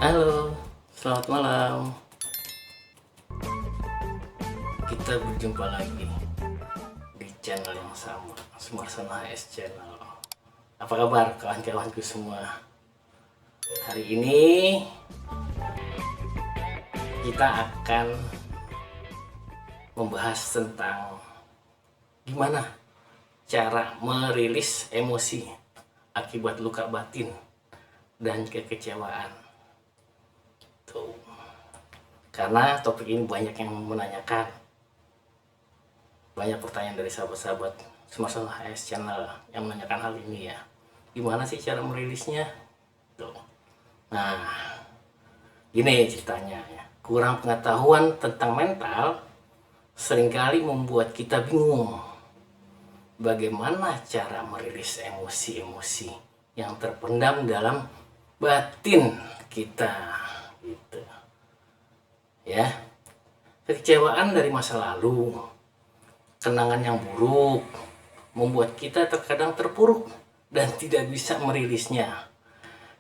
Halo, selamat malam. Kita berjumpa lagi di channel yang sama, Sumarsono HS Channel. Apa kabar kawan-kawanku semua? Hari ini kita akan membahas tentang gimana cara merilis emosi akibat luka batin dan kekecewaan. Tuh. Karena topik ini banyak yang menanyakan, banyak pertanyaan dari sahabat-sahabat Sumarsono HS Channel yang menanyakan hal ini ya. Gimana sih cara merilisnya? Tuh. Nah, gini ceritanya ya. Kurang pengetahuan tentang mental seringkali membuat kita bingung bagaimana cara merilis emosi-emosi yang terpendam dalam batin kita gitu. Ya. Kekecewaan dari masa lalu, kenangan yang buruk membuat kita terkadang terpuruk dan tidak bisa merilisnya,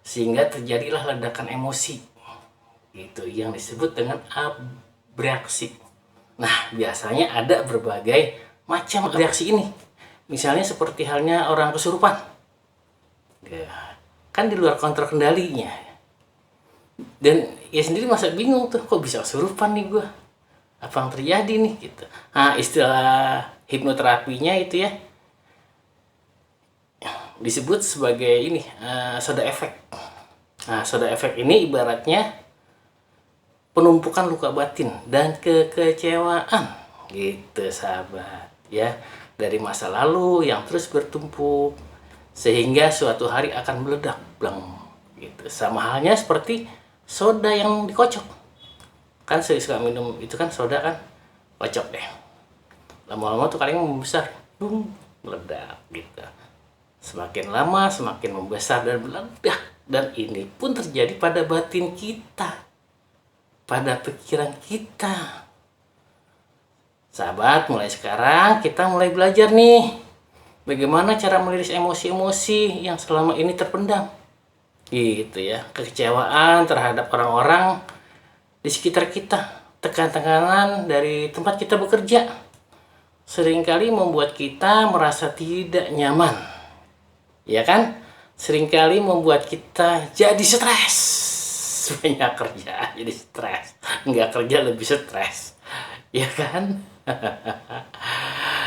sehingga terjadilah ledakan emosi itu yang disebut dengan abreaksi. Nah, biasanya ada berbagai macam reaksi ini, misalnya seperti halnya orang kesurupan ya, kan di luar kontrol kendalinya, dan ya sendiri masa bingung tuh, kok bisa kesurupan nih gua, apa yang terjadi nih gitu. Nah, istilah hipnoterapinya itu ya disebut sebagai ini soda efek. Nah, soda efek ini ibaratnya penumpukan luka batin dan kekecewaan gitu sahabat ya, dari masa lalu yang terus bertumpuk sehingga suatu hari akan meledak blang gitu. Sama halnya seperti soda yang dikocok, kan saya suka minum itu kan soda kan, kocok deh, lama-lama tuh kalengnya membesar, meledak gitu. Semakin lama semakin membesar dan meledak, dan ini pun terjadi pada batin kita, pada pikiran kita. Sahabat, mulai sekarang kita mulai belajar nih bagaimana cara merilis emosi-emosi yang selama ini terpendam gitu ya. Kekecewaan terhadap orang-orang di sekitar kita, tekan-tekanan dari tempat kita bekerja seringkali membuat kita merasa tidak nyaman, ya kan? Seringkali membuat kita jadi stres. Banyak kerja jadi stres, nggak kerja lebih stres, ya kan?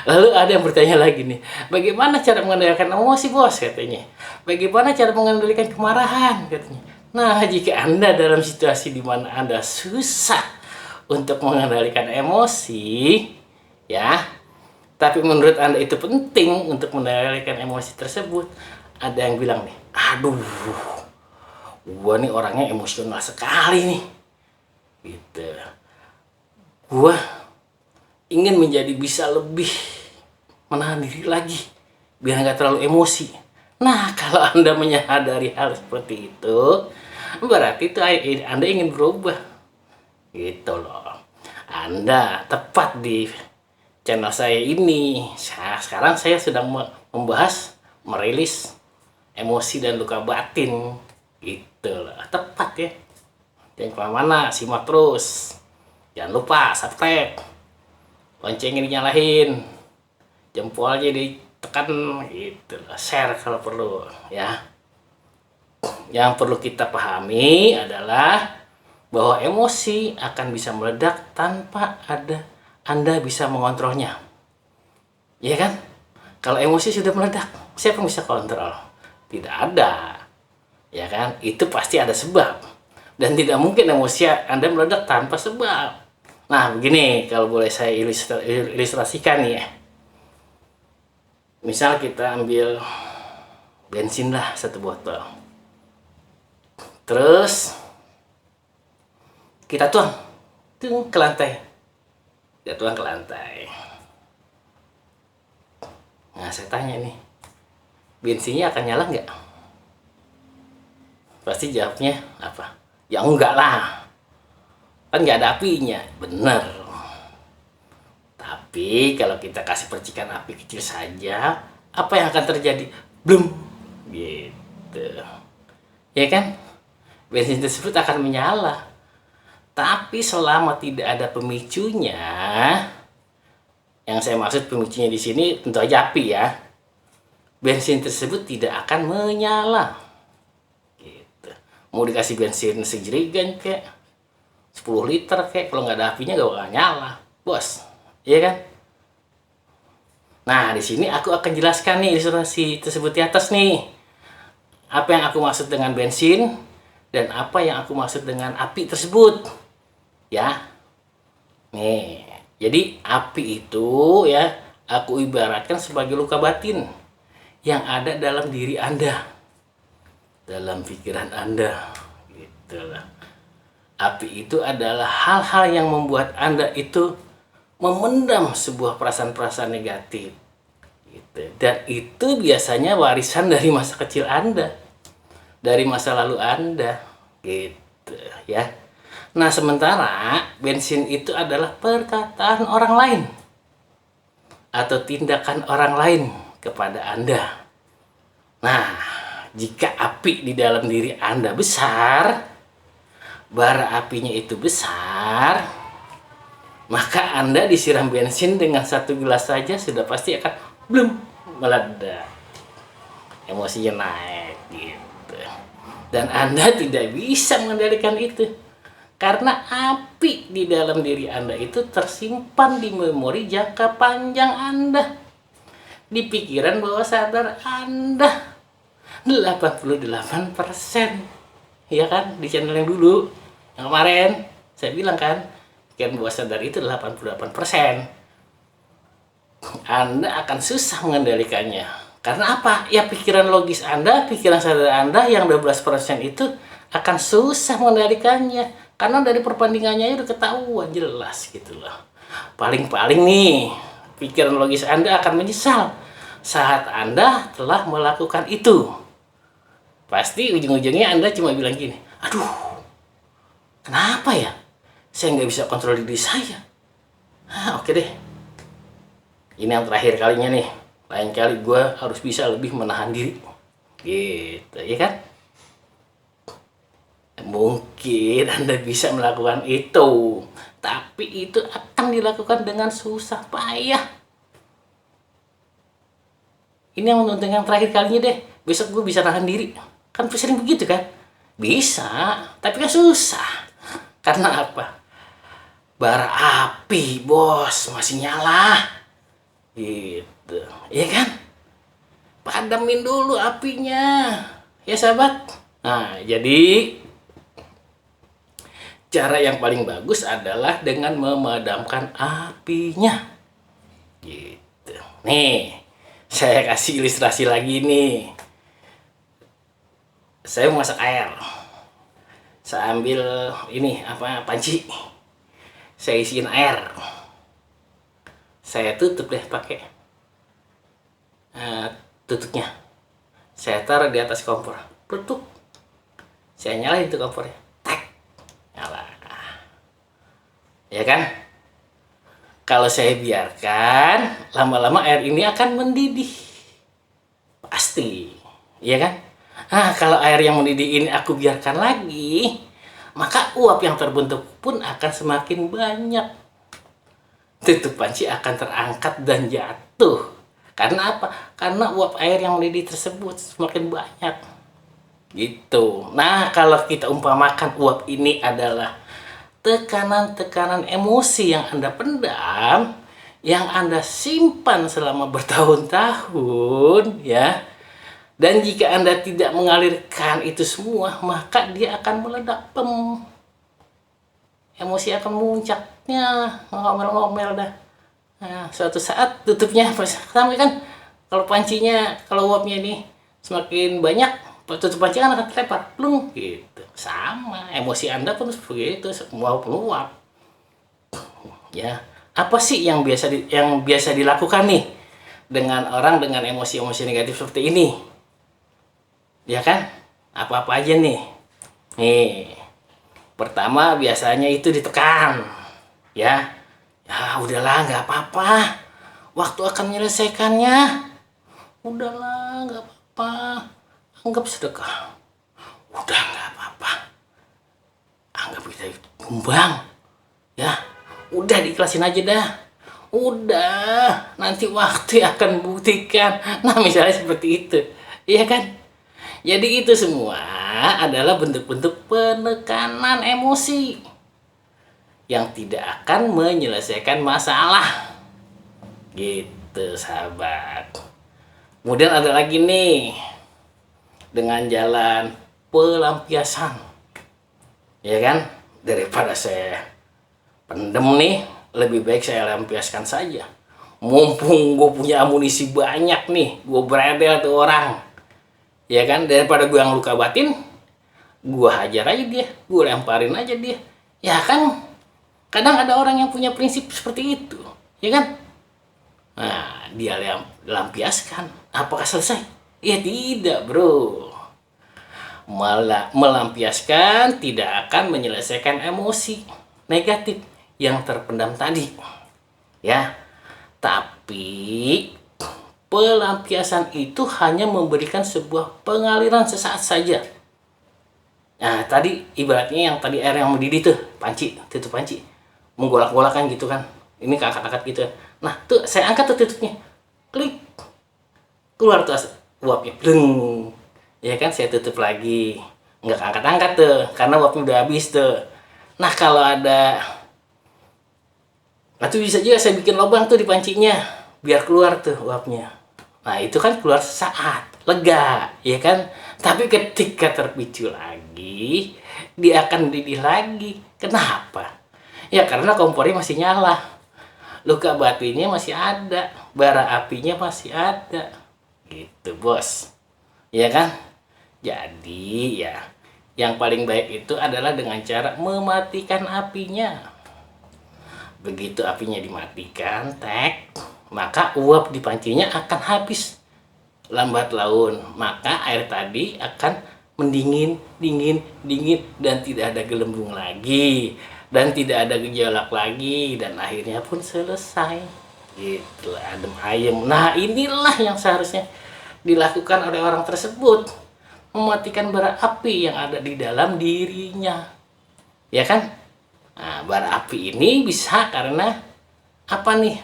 Lalu ada yang bertanya lagi nih, bagaimana cara mengendalikan emosi bos katanya, bagaimana cara mengendalikan kemarahan katanya. Nah, jika Anda dalam situasi di mana Anda susah untuk mengendalikan emosi ya, tapi menurut Anda itu penting untuk mengendalikan emosi tersebut, ada yang bilang nih, aduh gua nih orangnya emosional sekali nih gitu, gua ingin menjadi bisa lebih menahan diri lagi biar nggak terlalu emosi. Nah, kalau Anda menyadari hal seperti itu, berarti itu Anda ingin berubah gitu loh. Anda tepat di channel saya ini. Sekarang saya sedang membahas merilis emosi dan luka batin gitu loh. Tepat ya, jangan kemana-mana, simak terus, jangan lupa subscribe, loncengnya dinyalain, jempolnya ditekan gitu loh, share kalau perlu ya. Yang perlu kita pahami adalah bahwa emosi akan bisa meledak tanpa Anda bisa mengontrolnya, ya kan? Kalau emosi sudah meledak, siapa yang bisa kontrol? Tidak ada, ya kan? Itu pasti ada sebab, dan tidak mungkin emosi Anda meledak tanpa sebab. Nah, begini kalau boleh saya ilustrasikan nih ya. Misal kita ambil bensin lah 1 botol, terus kita tuang ke lantai, kita tuang ke lantai. Nah, saya tanya nih, bensinnya akan nyala nggak? Pasti jawabnya apa? Ya enggak lah, kan nggak ada apinya. Bener. Tapi kalau kita kasih percikan api kecil saja, apa yang akan terjadi? Blum gitu, ya kan? bensin tersebut akan menyala. Tapi selama tidak ada pemicunya, yang saya maksud pemicunya di sini tentu aja api ya, bensin tersebut tidak akan menyala. Gitu. Mau dikasih bensin sejerigen kayak 10 liter kayak, kalau nggak ada apinya nggak bakal nyala, bos. Iya kan? Nah, di sini aku akan jelaskan nih ilustrasi tersebut di atas nih. Apa yang aku maksud dengan bensin dan apa yang aku maksud dengan api tersebut. Ya. Nih, jadi api itu ya aku ibaratkan sebagai luka batin yang ada dalam diri Anda, dalam pikiran Anda. Gitu lah. Api itu adalah hal-hal yang membuat Anda itu memendam sebuah perasaan-perasaan negatif. Gitu. Dan itu biasanya warisan dari masa kecil Anda, dari masa lalu Anda. Gitu ya. Nah, sementara bensin itu adalah perkataan orang lain atau tindakan orang lain kepada Anda. Nah, jika api di dalam diri Anda besar, bara apinya itu besar, maka Anda disiram bensin dengan 1 gelas saja sudah pasti akan belum meledak, emosinya naik gitu. Dan Anda tidak bisa mengendalikan itu karena api di dalam diri Anda itu tersimpan di memori jangka panjang Anda, di pikiran bawah sadar Anda 88%. Ya kan, di channel yang dulu, yang kemarin saya bilang kan, pikiran bawah sadar itu 88%. Anda akan susah mengendalikannya. Karena apa? Ya pikiran logis Anda, pikiran sadar Anda yang 12% itu akan susah mengendalikannya. Karena dari perbandingannya udah ketahuan jelas gitu loh. Paling-paling nih, pikiran logis Anda akan menyesal saat Anda telah melakukan itu. Pasti ujung-ujungnya Anda cuma bilang gini, aduh, kenapa ya? Saya nggak bisa kontrol diri saya. Oke deh. Ini yang terakhir kalinya nih. Lain kali gue harus bisa lebih menahan diri. Gitu, ya kan? Mungkin Anda bisa melakukan itu. Tapi itu akan dilakukan dengan susah payah. Ini yang menonton yang terakhir kalinya deh. Besok gue bisa nahan diri. Kan sering begitu kan? Bisa, tapi kan susah. Karena apa? Bara api, bos, masih nyala. Gitu, iya kan? Padamin dulu apinya. Ya sahabat. Nah, jadi cara yang paling bagus adalah dengan memadamkan apinya. Gitu. Nih, saya kasih ilustrasi lagi nih. Saya mau masak air. Saya ambil ini panci. Saya isiin air. Saya tutup deh pakai tutupnya. Saya taruh di atas kompor. Tutup. Saya nyalain itu kompornya. Tak. Nyala. Ya kan? Kalau saya biarkan, lama-lama air ini akan mendidih. Pasti. Ya kan? Nah, kalau air yang mendidih ini aku biarkan lagi, maka uap yang terbentuk pun akan semakin banyak. Tutup panci akan terangkat dan jatuh. Karena apa? Karena uap air yang mendidih tersebut semakin banyak. Gitu. Nah, kalau kita umpamakan uap ini adalah tekanan-tekanan emosi yang Anda pendam, yang Anda simpan selama bertahun-tahun, ya. Dan jika Anda tidak mengalirkan itu semua, maka dia akan meledak. Emosi akan memuncaknya, ngomel-ngomel dah. Nah, suatu saat tutupnya sama kan, kalau pancinya, kalau uapnya ini semakin banyak, tutup panci kan akan terlempar, plung gitu. Sama, emosi Anda pun begitu, semua uap. Ya, apa sih yang biasa dilakukan nih dengan orang dengan emosi-emosi negatif seperti ini? Ya kan? Apa-apa aja nih. Nih. Pertama biasanya itu ditekan. Ya. Ya udahlah, nggak apa-apa. Waktu akan menyelesaikannya. Udahlah, nggak apa-apa. Anggap sedekah. Udah nggak apa-apa. nggak bisa tumbang. Ya, udah diikhlasin aja dah. Udah, nanti waktu akan buktikan. Nah, misalnya seperti itu. Iya kan? Jadi itu semua adalah bentuk-bentuk penekanan emosi yang tidak akan menyelesaikan masalah. Gitu, sahabat. Kemudian ada lagi nih, dengan jalan pelampiasan. Ya kan? Daripada saya pendem nih, lebih baik saya lampiaskan saja. Mumpung gue punya amunisi banyak nih, gue beredel tuh orang. Ya kan, daripada gue yang luka batin, gue hajar aja dia, gue lemparin aja dia. Ya kan, kadang ada orang yang punya prinsip seperti itu, ya kan? Nah, dia lampiaskan. Apakah selesai? Ya tidak, bro. Malah melampiaskan tidak akan menyelesaikan emosi negatif yang terpendam tadi. Ya, tapi pelampiasan itu hanya memberikan sebuah pengaliran sesaat saja. Nah, tadi ibaratnya yang tadi air yang mendidih tuh, panci, tutup panci. Menggolak-golakan gitu kan. Ini keangkat-angkat gitu. Nah, tuh saya angkat tuh tutupnya. Klik. Keluar tuh uapnya. Bleng. Ya kan, saya tutup lagi. Nggak angkat-angkat tuh, karena uapnya udah habis tuh. Nah, kalau ada, nah tuh bisa juga saya bikin lubang tuh di pancinya, biar keluar tuh uapnya. Nah, itu kan keluar sesaat, lega, ya kan? Tapi ketika terpicu lagi, dia akan mendidih lagi. Kenapa? Ya karena kompornya masih nyala. Luka batinnya masih ada, bara apinya masih ada. Gitu, bos. Ya kan? Jadi, ya, yang paling baik itu adalah dengan cara mematikan apinya. Begitu apinya dimatikan, maka uap di pancinya akan habis lambat laun. Maka air tadi akan mendingin, dingin, dan tidak ada gelembung lagi, dan tidak ada gejolak lagi, dan akhirnya pun selesai. Gitu, adem ayem. Nah, inilah yang seharusnya dilakukan oleh orang tersebut, mematikan bara api yang ada di dalam dirinya. Ya kan? Nah, bara api ini bisa karena apa nih?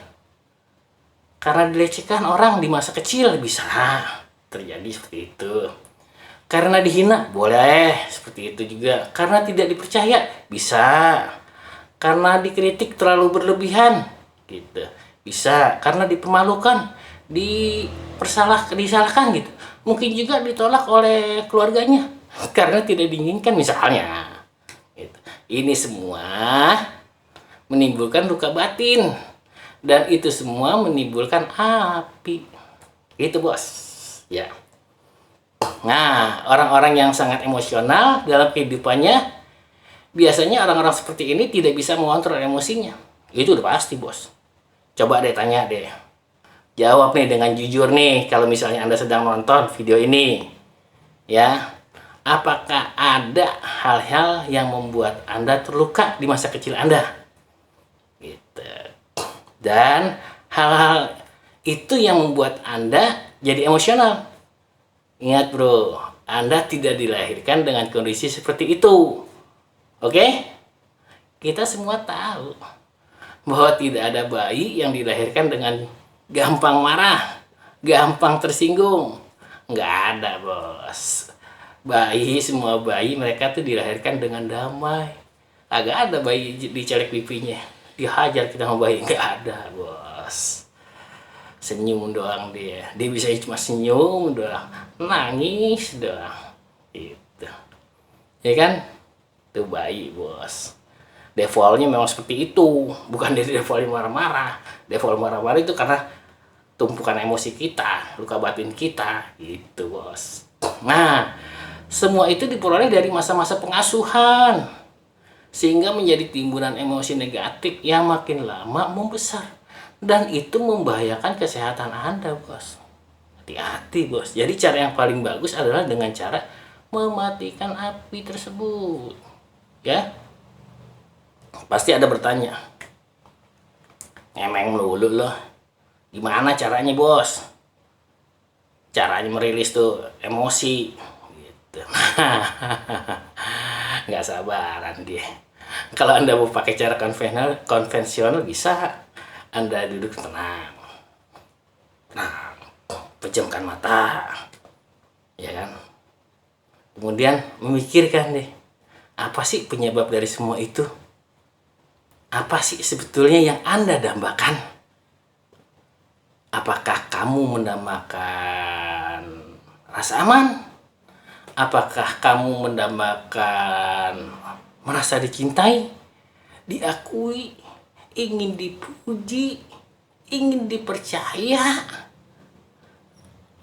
Karena dilecehkan orang di masa kecil, bisa terjadi seperti itu. Karena dihina, boleh seperti itu juga. Karena tidak dipercaya, bisa. Karena dikritik terlalu berlebihan, gitu. Bisa. Karena dipermalukan, disalahkan gitu. Mungkin juga ditolak oleh keluarganya karena tidak diinginkan misalnya. Gitu. Ini semua menimbulkan luka batin, dan itu semua menimbulkan api. Itu, bos. Ya. Nah, orang-orang yang sangat emosional dalam kehidupannya, biasanya orang-orang seperti ini tidak bisa mengontrol emosinya. Itu udah pasti, bos. Coba deh tanya deh. Jawab nih dengan jujur nih, kalau misalnya Anda sedang nonton video ini. Ya. Apakah ada hal-hal yang membuat Anda terluka di masa kecil Anda? Gitu. Dan hal-hal itu yang membuat Anda jadi emosional. Ingat, bro, Anda tidak dilahirkan dengan kondisi seperti itu. Oke? Kita semua tahu bahwa tidak ada bayi yang dilahirkan dengan gampang marah, gampang tersinggung. Nggak ada, bos. Semua bayi mereka tuh dilahirkan dengan damai. Agak ada bayi dicolek pipinya, dihajar kita sama bayi. Nggak ada, bos. Senyum doang dia bisa cuma senyum doang, nangis doang, itu ya kan. Tuh bayi, bos. Defaultnya memang seperti itu, bukan dari default marah-marah. Default marah-marah itu karena tumpukan emosi kita, luka batin kita, gitu, bos. Nah, semua itu diperoleh dari masa-masa pengasuhan, sehingga menjadi timbunan emosi negatif yang makin lama membesar, dan itu membahayakan kesehatan Anda, bos. Hati-hati, bos. Jadi cara yang paling bagus adalah dengan cara mematikan api tersebut. Ya, pasti ada bertanya, ngemeng melulu loh, gimana caranya, bos? Caranya merilis tuh emosi gitu. nggak sabaran dia. Kalau Anda mau pakai cara konvensional bisa. Anda duduk tenang, nah, pejamkan mata, ya kan. Kemudian memikirkan deh, apa sih penyebab dari semua itu? Apa sih sebetulnya yang Anda dambakan? Apakah kamu mendambakan rasa aman? Apakah kamu mendambakan merasa dicintai, diakui, ingin dipuji, ingin dipercaya?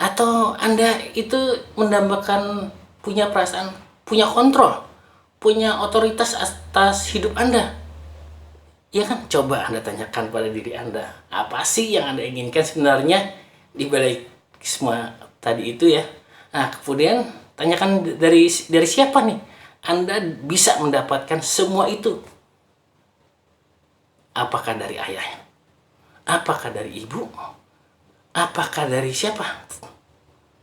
Atau Anda itu mendambakan punya perasaan, punya kontrol, punya otoritas atas hidup Anda? Ya kan, coba Anda tanyakan pada diri Anda, apa sih yang Anda inginkan sebenarnya di balik semua tadi itu ya. Nah, kemudian tanyakan dari siapa nih Anda bisa mendapatkan semua itu. Apakah dari ayah? Apakah dari ibu? Apakah dari siapa?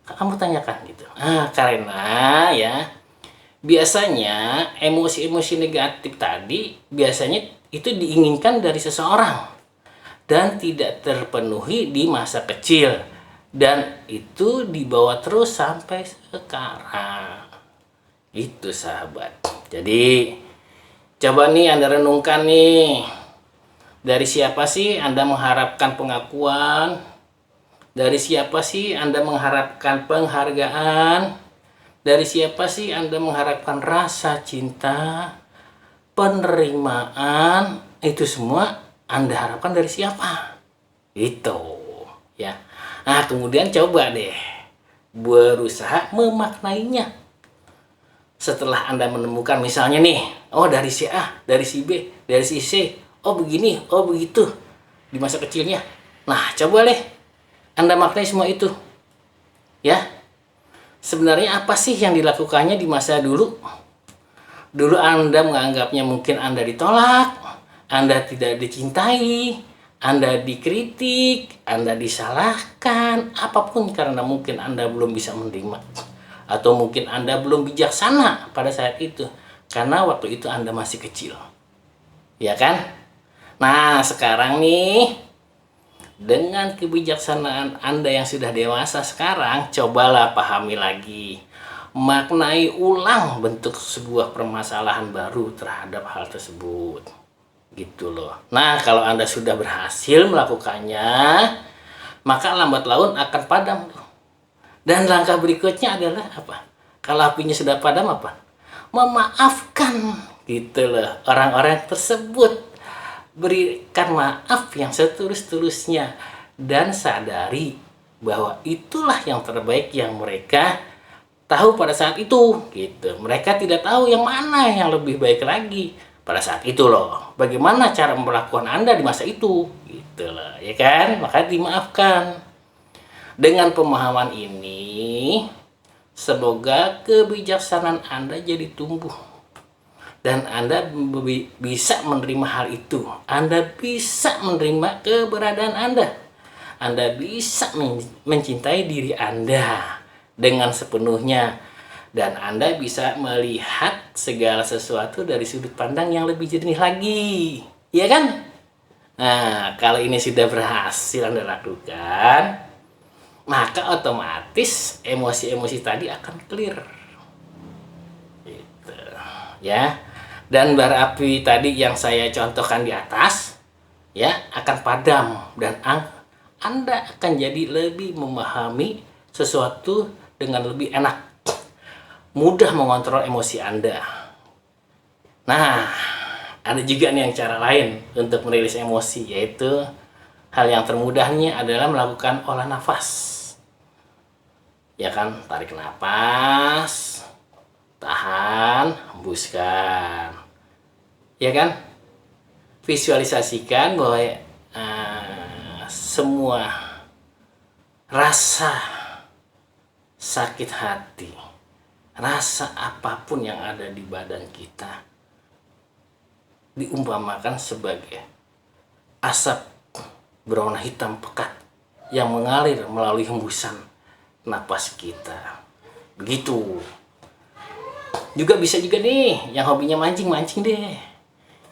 Kamu tanyakan gitu. Karena ya, biasanya emosi-emosi negatif tadi biasanya itu diinginkan dari seseorang dan tidak terpenuhi di masa kecil, dan itu dibawa terus sampai sekarang. Itu sahabat. Jadi coba nih Anda renungkan nih, dari siapa sih Anda mengharapkan pengakuan? Dari siapa sih Anda mengharapkan penghargaan? Dari siapa sih Anda mengharapkan rasa cinta, penerimaan? Itu semua Anda harapkan dari siapa? Itu ya. Nah, kemudian coba deh berusaha memaknainya. Setelah Anda menemukan misalnya nih, oh dari si A, dari si B, dari si C, oh begini, oh begitu di masa kecilnya. Nah, coba deh Anda maknai semua itu. Ya. Sebenarnya apa sih yang dilakukannya di masa dulu? Dulu Anda menganggapnya mungkin Anda ditolak, Anda tidak dicintai, Anda dikritik, Anda disalahkan, apapun karena mungkin Anda belum bisa menerima. Atau mungkin Anda belum bijaksana pada saat itu, karena waktu itu Anda masih kecil. Ya kan? Nah, sekarang nih, dengan kebijaksanaan Anda yang sudah dewasa sekarang, cobalah pahami lagi, maknai ulang bentuk sebuah permasalahan baru terhadap hal tersebut. Gitu loh. Nah, kalau Anda sudah berhasil melakukannya, maka lambat laun akan padam tuh. Dan langkah berikutnya adalah apa? Kalau apinya sudah padam apa? Memaafkan. Gitu loh. Orang-orang tersebut. Berikan maaf yang setulus-tulusnya dan sadari bahwa itulah yang terbaik yang mereka tahu pada saat itu gitu. Mereka tidak tahu yang mana yang lebih baik lagi pada saat itu loh. Bagaimana cara memperlakukan Anda di masa itu gitu loh, ya kan? Maka dimaafkan. Dengan pemahaman ini, semoga kebijaksanaan Anda jadi tumbuh dan Anda bisa menerima hal itu. Anda bisa menerima keberadaan Anda. Anda bisa mencintai diri Anda dengan sepenuhnya. Dan Anda bisa melihat segala sesuatu dari sudut pandang yang lebih jernih lagi. Ya kan? Nah, kalau ini sudah berhasil Anda lakukan, maka otomatis emosi-emosi tadi akan clear. Gitu. Ya. Dan bara api tadi yang saya contohkan di atas ya akan padam dan Anda akan jadi lebih memahami sesuatu dengan lebih enak, mudah mengontrol emosi Anda. Nah, ada juga nih yang cara lain untuk merilis emosi, yaitu hal yang termudahnya adalah melakukan olah nafas. Ya kan, tarik nafas, tahan, hembuskan. Ya kan? Visualisasikan bahwa semua rasa sakit hati, rasa apapun yang ada di badan kita diumpamakan sebagai asap berwarna hitam pekat yang mengalir melalui hembusan napas kita. Begitu. Juga bisa juga nih yang hobinya mancing deh,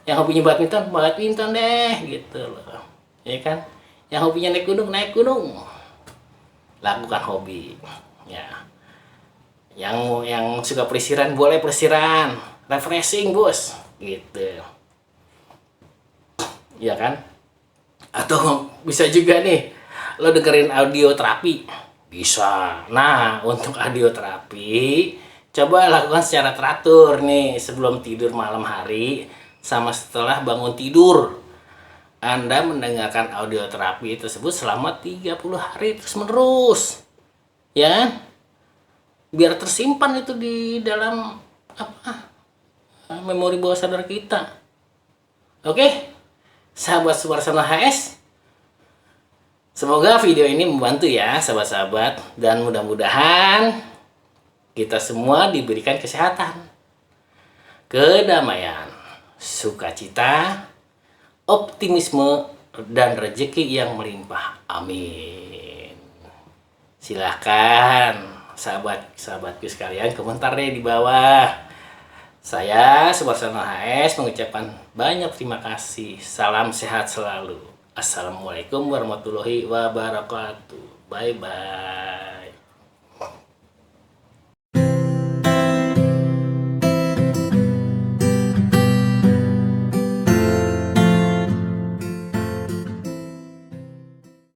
yang hobinya badminton deh gitu loh, ya kan. Yang hobinya naik gunung, lakukan hobi ya. Yang suka pelesiran boleh pelesiran, refreshing bos gitu, ya kan. Atau bisa juga nih lo dengerin audio terapi, bisa. Nah, untuk audio terapi coba lakukan secara teratur nih sebelum tidur malam hari sama setelah bangun tidur. Anda mendengarkan audio terapi tersebut selama 30 hari terus menerus, ya kan? Biar tersimpan itu di dalam apa, memori bawah sadar kita. Oke, sahabat Sumarsono HS, semoga video ini membantu ya sahabat-sahabat, dan mudah-mudahan kita semua diberikan kesehatan, kedamaian, sukacita, optimisme, dan rezeki yang melimpah. Amin. Silahkan sahabat-sahabatku sekalian komentar deh di bawah. Saya Sumarsono HS mengucapkan banyak terima kasih. Salam sehat selalu. Assalamualaikum warahmatullahi wabarakatuh. Bye bye.